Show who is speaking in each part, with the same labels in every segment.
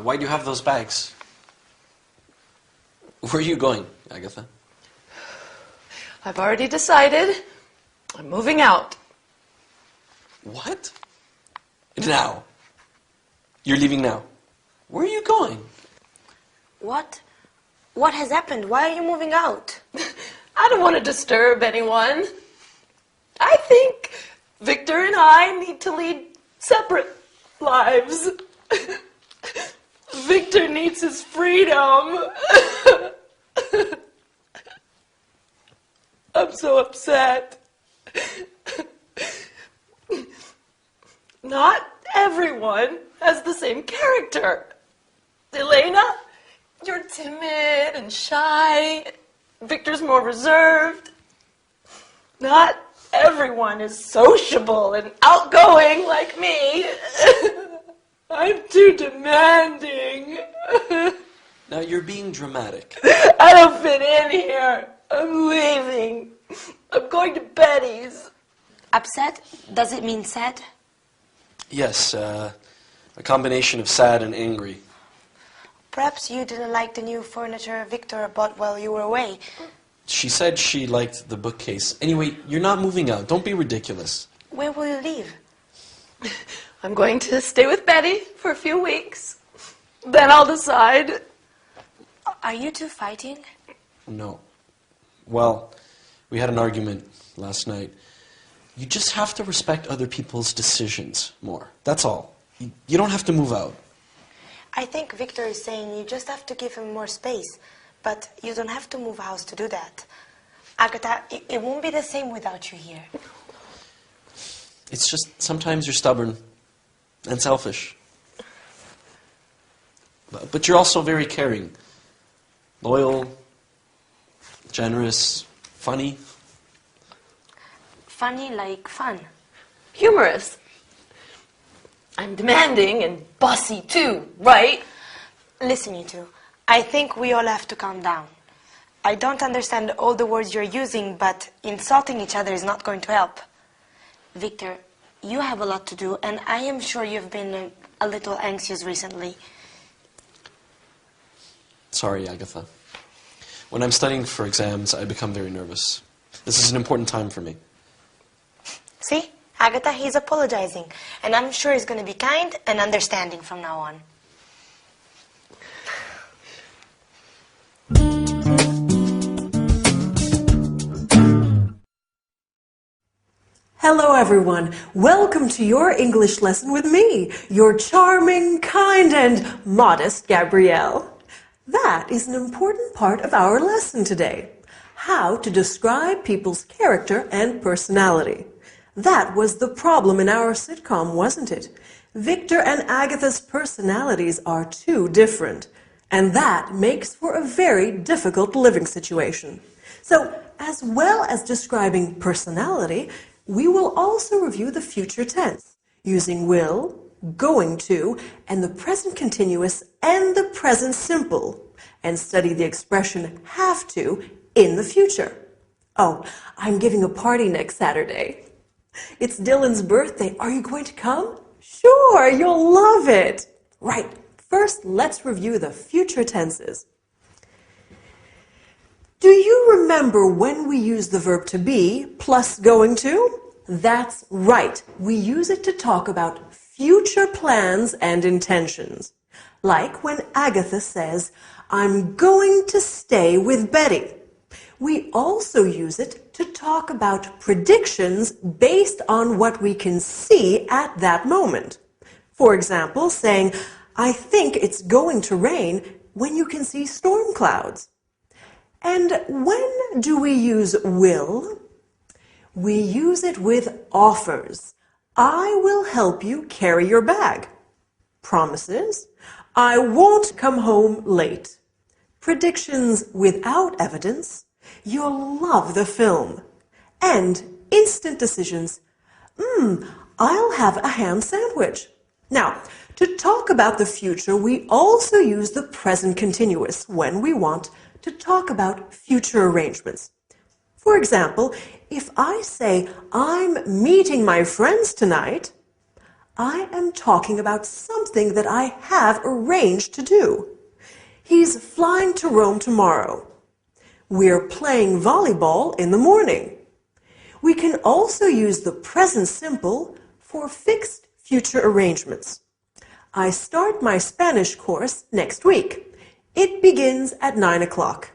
Speaker 1: Why do you have those bags? Where are you going, Agatha?
Speaker 2: I've already decided. I'm moving out.
Speaker 1: What? Now? You're leaving now? Where are you going?
Speaker 3: What? What has happened? Why are you moving out?
Speaker 2: I don't want to disturb anyone. I think Victor and I need to lead separate lives. Victor needs his freedom. I'm so upset. Not everyone has the same character. Elena, you're timid and shy. Victor's more reserved. Not everyone is sociable and outgoing like me. I'm too demanding.
Speaker 1: Now you're being dramatic.
Speaker 2: I don't fit in here. I'm leaving. I'm going to Betty's.
Speaker 3: Upset? Does it mean sad?
Speaker 1: Yes, a combination of sad and angry.
Speaker 3: Perhaps you didn't like the new furniture Victor bought while you were away.
Speaker 1: She said she liked the bookcase. Anyway, you're not moving out. Don't be ridiculous.
Speaker 3: Where will you live?
Speaker 2: I'm going to stay with Betty for a few weeks. Then I'll decide.
Speaker 3: Are you two fighting?
Speaker 1: No. Well, we had an argument last night. You just have to respect other people's decisions more. That's all. You don't have to move out.
Speaker 3: I think Victor is saying you just have to give him more space, but you don't have to move house to do that. Agatha, it won't be the same without you here.
Speaker 1: It's just sometimes you're stubborn and selfish. But you're also very caring, loyal, generous, funny.
Speaker 3: Funny like fun.
Speaker 2: Humorous. I'm demanding and bossy too, right?
Speaker 3: Listen, you two. I think we all have to calm down. I don't understand all the words you're using, but insulting each other is not going to help. Victor, you have a lot to do, and I am sure you've been a little anxious recently.
Speaker 1: Sorry, Agatha. When I'm studying for exams, I become very nervous. This is an important time for me.
Speaker 3: See? Agatha, he's apologizing, and I'm sure he's going to be kind and understanding from now on.
Speaker 4: Hello everyone, welcome to your English lesson with me, your charming, kind and modest Gabrielle. That is an important part of our lesson today, how to describe people's character and personality. That was the problem in our sitcom, wasn't it? Victor and Agatha's personalities are too different, and that makes for a very difficult living situation. So, as well as describing personality, we will also review the future tense, using will, going to, and the present continuous and the present simple, and study the expression have to in the future. Oh, I'm giving a party next Saturday. It's Dylan's birthday. Are you going to come? Sure, you'll love it. Right, first let's review the future tenses. Do you remember when we use the verb to be plus going to? That's right. We use it to talk about future plans and intentions. Like when Agatha says, I'm going to stay with Betty. We also use it to talk about predictions based on what we can see at that moment. For example, saying, I think it's going to rain when you can see storm clouds. And when do we use will? We use it with offers. I will help you carry your bag. Promises. I won't come home late. Predictions without evidence. You'll love the film. And instant decisions. I'll have a ham sandwich. Now, to talk about the future, we also use the present continuous when we want to talk about future arrangements. For example, if I say, I'm meeting my friends tonight, I am talking about something that I have arranged to do. He's flying to Rome tomorrow. We're playing volleyball in the morning. We can also use the present simple for fixed future arrangements. I start my Spanish course next week. It begins at 9 o'clock.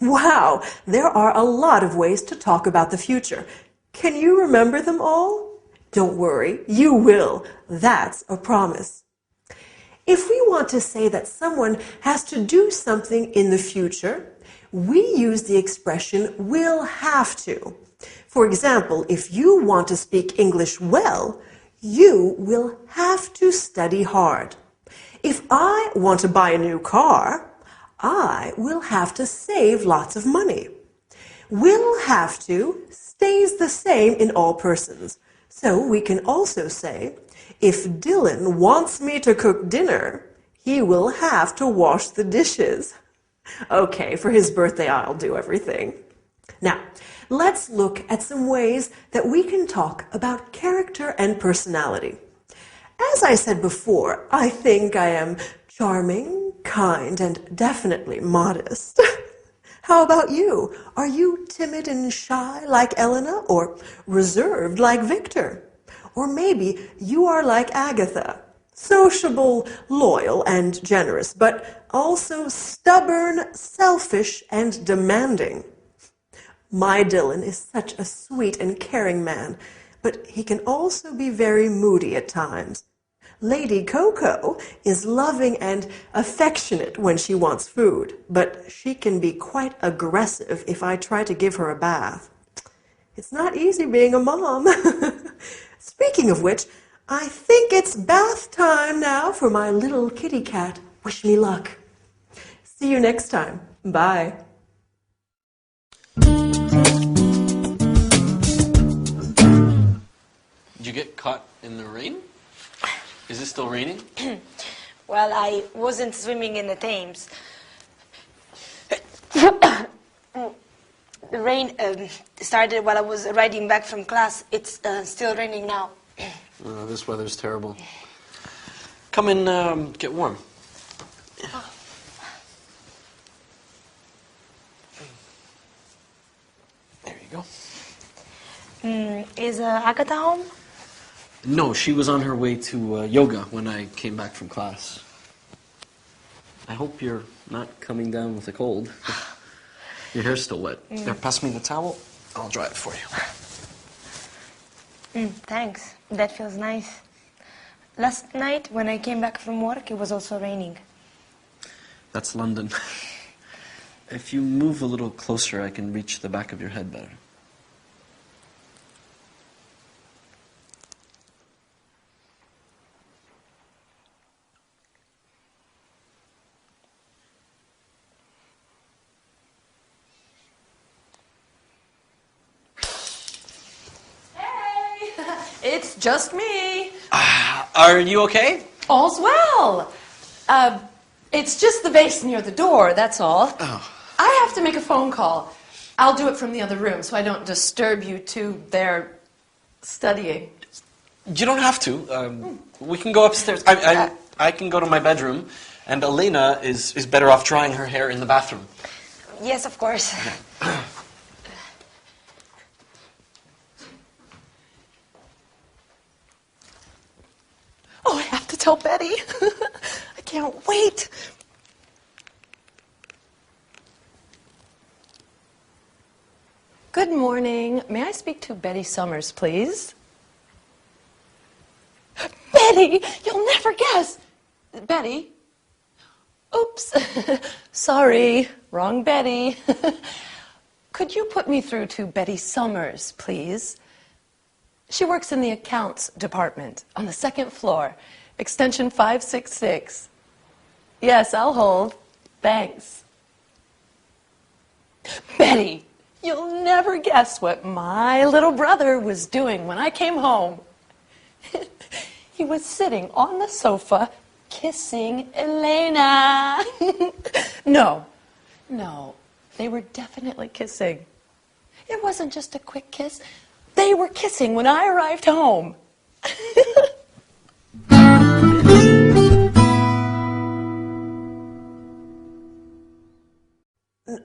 Speaker 4: Wow, there are a lot of ways to talk about the future. Can you remember them all? Don't worry, you will. That's a promise. If we want to say that someone has to do something in the future, we use the expression will have to. For example, if you want to speak English well, you will have to study hard. If I want to buy a new car, I will have to save lots of money. Will have to stays the same in all persons. So we can also say, if Dylan wants me to cook dinner, he will have to wash the dishes. Okay, for his birthday, I'll do everything. Now, let's look at some ways that we can talk about character and personality. As I said before, I think I am charming, kind, and definitely modest. How about you? Are you timid and shy like Elena, or reserved like Victor? Or maybe you are like Agatha, sociable, loyal, and generous, but also stubborn, selfish, and demanding. My Dylan is such a sweet and caring man, but he can also be very moody at times. Lady Coco is loving and affectionate when she wants food, but she can be quite aggressive if I try to give her a bath. It's not easy being a mom. Speaking of which, I think it's bath time now for my little kitty cat. Wish me luck. See you next time. Bye.
Speaker 1: Did you get caught in the rain? Is it still raining?
Speaker 3: Well, I wasn't swimming in the Thames. The rain started while I was riding back from class. It's still raining now.
Speaker 1: This weather's terrible. Come and get warm. There you go.
Speaker 3: Is Agatha home?
Speaker 1: No, she was on her way to yoga when I came back from class. I hope you're not coming down with a cold. Your hair's still wet. There, pass me the towel. I'll dry it for you.
Speaker 3: Thanks. That feels nice. Last night, when I came back from work, it was also raining.
Speaker 1: That's London. If you move a little closer, I can reach the back of your head better.
Speaker 2: It's just me.
Speaker 1: Are you okay?
Speaker 2: All's well. It's just the vase near the door, that's all.
Speaker 1: Oh.
Speaker 2: I have to make a phone call. I'll do it from the other room so I don't disturb you two there studying.
Speaker 1: You don't have to. We can go upstairs. I can go to my bedroom, and Elena is better off drying her hair in the bathroom.
Speaker 3: Yes, of course.
Speaker 2: Oh, I have to tell Betty. I can't wait. Good morning. May I speak to Betty Summers, please? Betty, you'll never guess. Betty? Oops. Sorry, wrong Betty. Could you put me through to Betty Summers, please? She works in the accounts department on the second floor, extension 566. Yes, I'll hold. Thanks. Betty, you'll never guess what my little brother was doing when I came home. He was sitting on the sofa kissing Elena. No, they were definitely kissing. It wasn't just a quick kiss. They were kissing when I arrived home.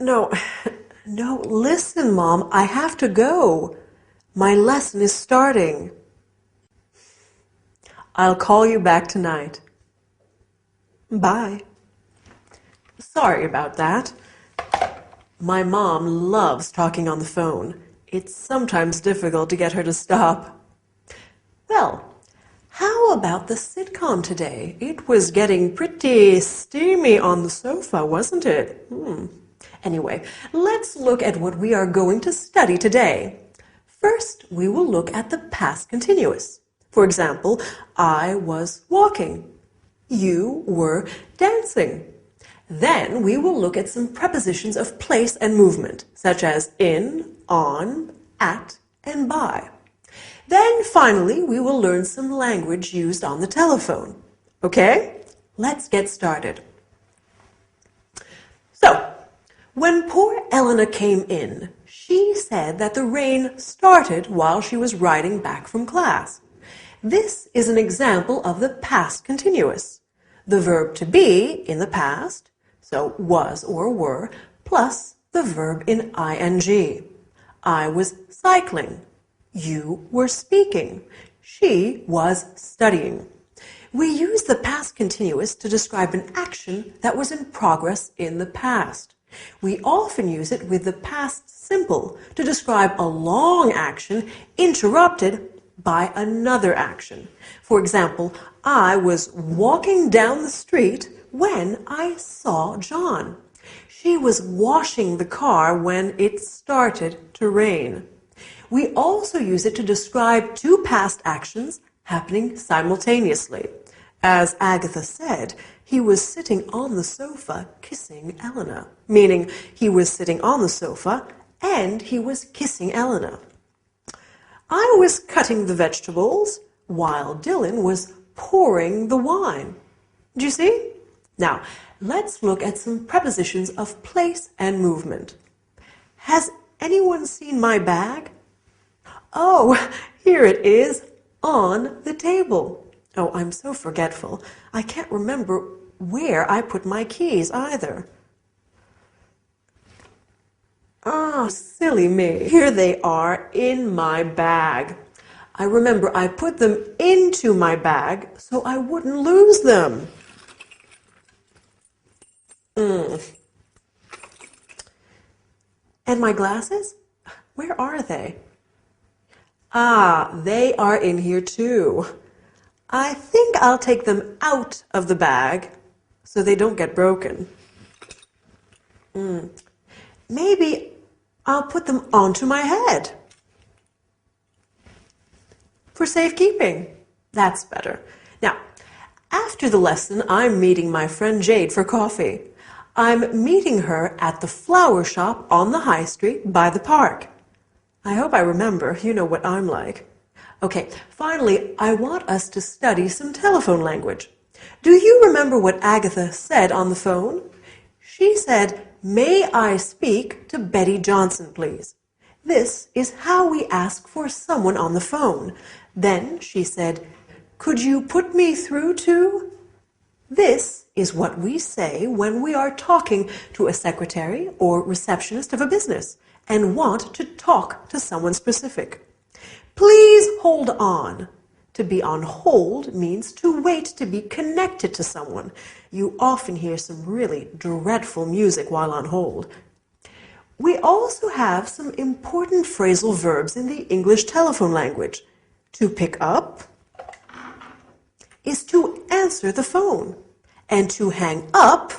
Speaker 4: No, listen, Mom, I have to go. My lesson is starting. I'll call you back tonight. Bye. Sorry about that. My mom loves talking on the phone. It's sometimes difficult to get her to stop. Well, how about the sitcom today? It was getting pretty steamy on the sofa, wasn't it? Anyway, let's look at what we are going to study today. First, we will look at the past continuous. For example, I was walking. You were dancing. Then we will look at some prepositions of place and movement, such as in, on, at, and by. Then finally, we will learn some language used on the telephone. Okay? Let's get started. So, when poor Elena came in, she said that the rain started while she was riding back from class. This is an example of the past continuous. The verb to be in the past, so was or were, plus the verb in ing. I was cycling. You were speaking. She was studying. We use the past continuous to describe an action that was in progress in the past. We often use it with the past simple to describe a long action interrupted by another action. For example, I was walking down the street when I saw John. She was washing the car when it started to rain. We also use it to describe two past actions happening simultaneously. As Agatha said, he was sitting on the sofa kissing Elena, meaning he was sitting on the sofa and he was kissing Elena. I was cutting the vegetables while Dylan was pouring the wine. Do you see? Now, let's look at some prepositions of place and movement. Has anyone seen my bag? Oh, here it is on the table. Oh, I'm so forgetful. I can't remember where I put my keys either. Oh, silly me. Here they are in my bag. I remember I put them into my bag so I wouldn't lose them. And my glasses? Where are they? Ah, they are in here too. I think I'll take them out of the bag so they don't get broken. Maybe I'll put them onto my head. For safekeeping. That's better. Now, after the lesson, I'm meeting my friend Jade for coffee. I'm meeting her at the flower shop on the high street by the park. I hope I remember. You know what I'm like. Okay, finally, I want us to study some telephone language. Do you remember what Agatha said on the phone? She said, "May I speak to Betty Johnson, please?" This is how we ask for someone on the phone. Then she said, "Could you put me through to?" This is what we say when we are talking to a secretary or receptionist of a business and want to talk to someone specific. Please hold on. To be on hold means to wait to be connected to someone. You often hear some really dreadful music while on hold. We also have some important phrasal verbs in the English telephone language. To pick up is to answer the phone, and to hang up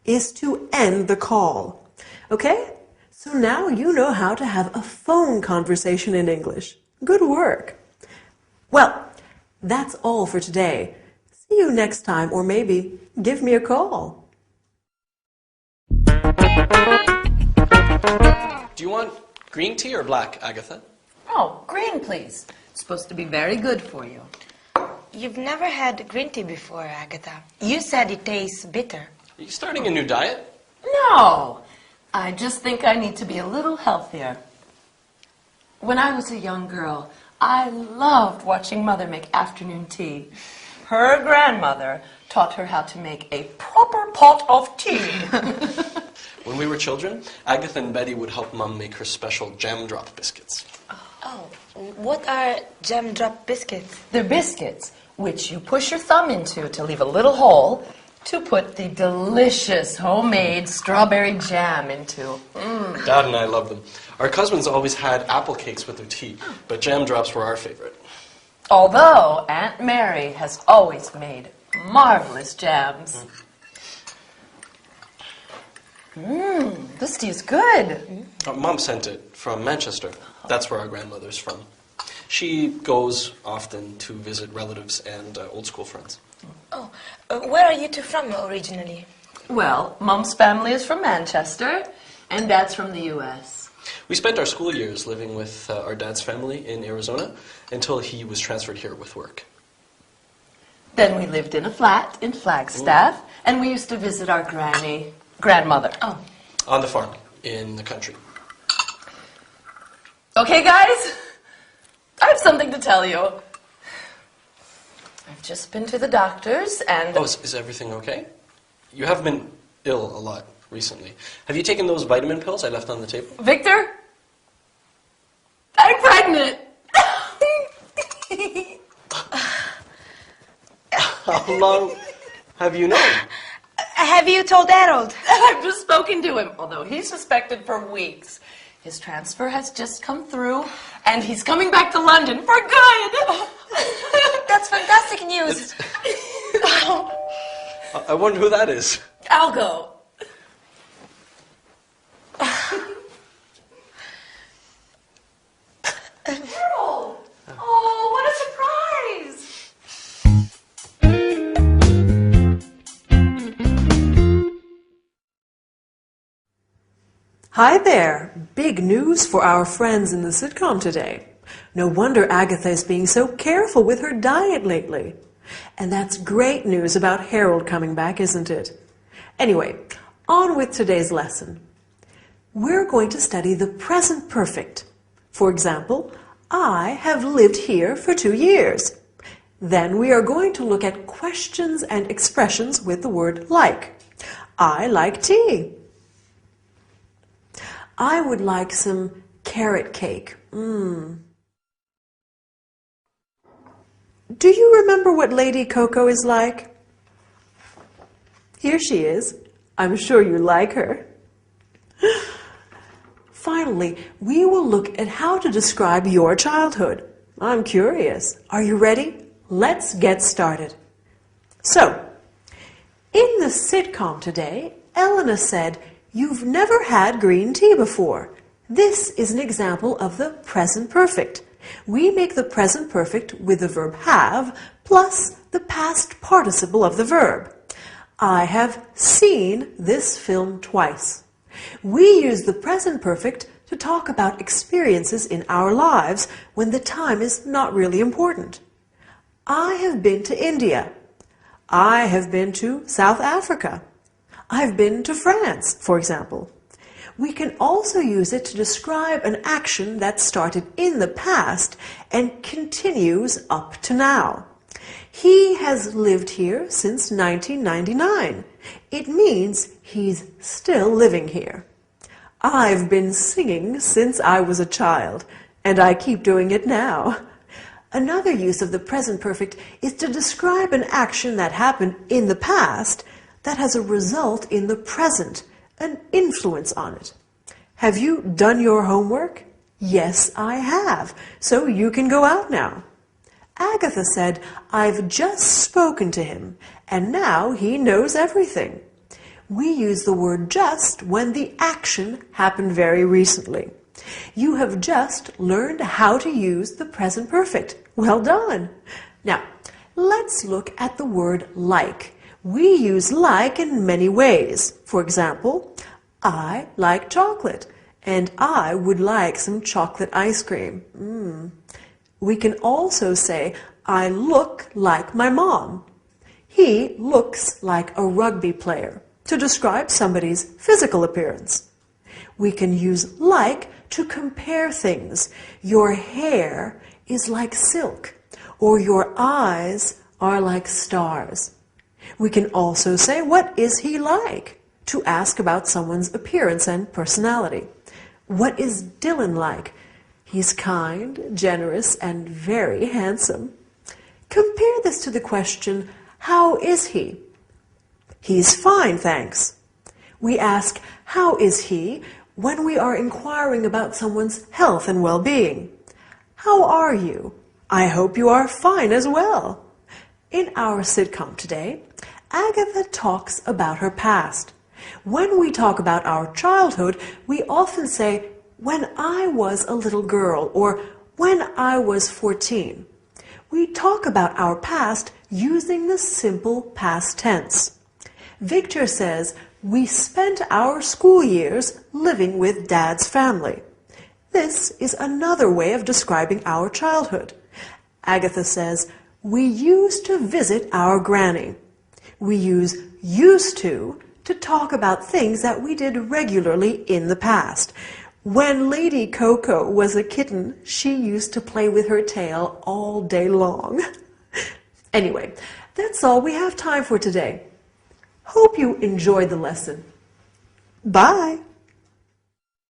Speaker 4: is to end the call. Okay? So now you know how to have a phone conversation in English. Good work. Well, that's all for today. See you next time, or maybe give me a call.
Speaker 1: Do you want green tea or black, Agatha?
Speaker 2: Oh, green, please. It's supposed to be very good for you.
Speaker 3: You've never had green tea before, Agatha. You said it tastes bitter.
Speaker 1: Are you starting a new diet?
Speaker 2: No, I just think I need to be a little healthier. When I was a young girl, I loved watching Mother make afternoon tea. Her grandmother taught her how to make a proper pot of tea.
Speaker 1: When we were children, Agatha and Betty would help Mum make her special jam drop biscuits.
Speaker 3: Oh, what are jam drop biscuits?
Speaker 2: They're biscuits, which you push your thumb into to leave a little hole to put the delicious homemade strawberry jam into.
Speaker 1: Dad and I love them. Our cousins always had apple cakes with their tea, but jam drops were our favorite.
Speaker 2: Although Aunt Mary has always made marvelous jams. This tea is good.
Speaker 1: Mom sent it from Manchester. That's where our grandmother's from. She goes often to visit relatives and old school friends.
Speaker 3: Oh, where are you two from originally?
Speaker 2: Well, Mom's family is from Manchester, and Dad's from the U.S.
Speaker 1: We spent our school years living with our dad's family in Arizona until he was transferred here with work.
Speaker 2: Then we lived in a flat in Flagstaff, and we used to visit our grandmother.
Speaker 3: Oh.
Speaker 1: On the farm, in the country.
Speaker 2: Okay, guys, I have something to tell you. I've just been to the doctor's and...
Speaker 1: Oh, is everything okay? You have been ill a lot recently. Have you taken those vitamin pills I left on the table?
Speaker 2: Victor, I'm pregnant.
Speaker 1: How long have you known?
Speaker 3: Have you told Harold?
Speaker 2: I've just spoken to him, although he's suspected for weeks. His transfer has just come through, and he's coming back to London for good.
Speaker 3: That's fantastic news.
Speaker 1: I wonder who that is.
Speaker 2: I'll go. Harold! Oh, what a surprise!
Speaker 4: Hi there! Big news for our friends in the sitcom today. No wonder Agatha is being so careful with her diet lately. And that's great news about Harold coming back, isn't it? Anyway, on with today's lesson. We're going to study the present perfect. For example, I have lived here for 2 years. Then we are going to look at questions and expressions with the word like. I like tea. I would like some carrot cake. Do you remember what Lady Coco is like? Here she is. I'm sure you like her. Finally, we will look at how to describe your childhood. I'm curious. Are you ready? Let's get started. So, in the sitcom today, Elena said, "You've never had green tea before." This is an example of the present perfect. We make the present perfect with the verb have plus the past participle of the verb. I have seen this film twice. We use the present perfect to talk about experiences in our lives when the time is not really important. I have been to India. I have been to South Africa. I've been to France, for example. We can also use it to describe an action that started in the past and continues up to now. He has lived here since 1999. It means he's still living here. I've been singing since I was a child, and I keep doing it now. Another use of the present perfect is to describe an action that happened in the past that has a result in the present, an influence on it. Have you done your homework? Yes, I have. So you can go out now. Agatha said, I've just spoken to him, and now he knows everything. We use the word just when the action happened very recently. You have just learned how to use the present perfect. Well done. Now, let's look at the word like. We use like in many ways. For example, I like chocolate, and I would like some chocolate ice cream. We can also say, I look like my mom. He looks like a rugby player, to describe somebody's physical appearance. We can use like to compare things. Your hair is like silk, or your eyes are like stars. We can also say, what is he like? to ask about someone's appearance and personality. What is Dylan like? He's kind, generous, and very handsome. Compare this to the question, how is he? He's fine, thanks. We ask, how is he, when we are inquiring about someone's health and well-being. How are you? I hope you are fine as well. In our sitcom today, Agatha talks about her past. When we talk about our childhood, we often say, when I was a little girl, or when I was 14. We talk about our past using the simple past tense. Victor says, we spent our school years living with Dad's family. This is another way of describing our childhood. Agatha says, we used to visit our granny. We use used to talk about things that we did regularly in the past. When Lady Coco was a kitten, she used to play with her tail all day long. Anyway, that's all we have time for today. Hope you enjoyed the lesson. Bye!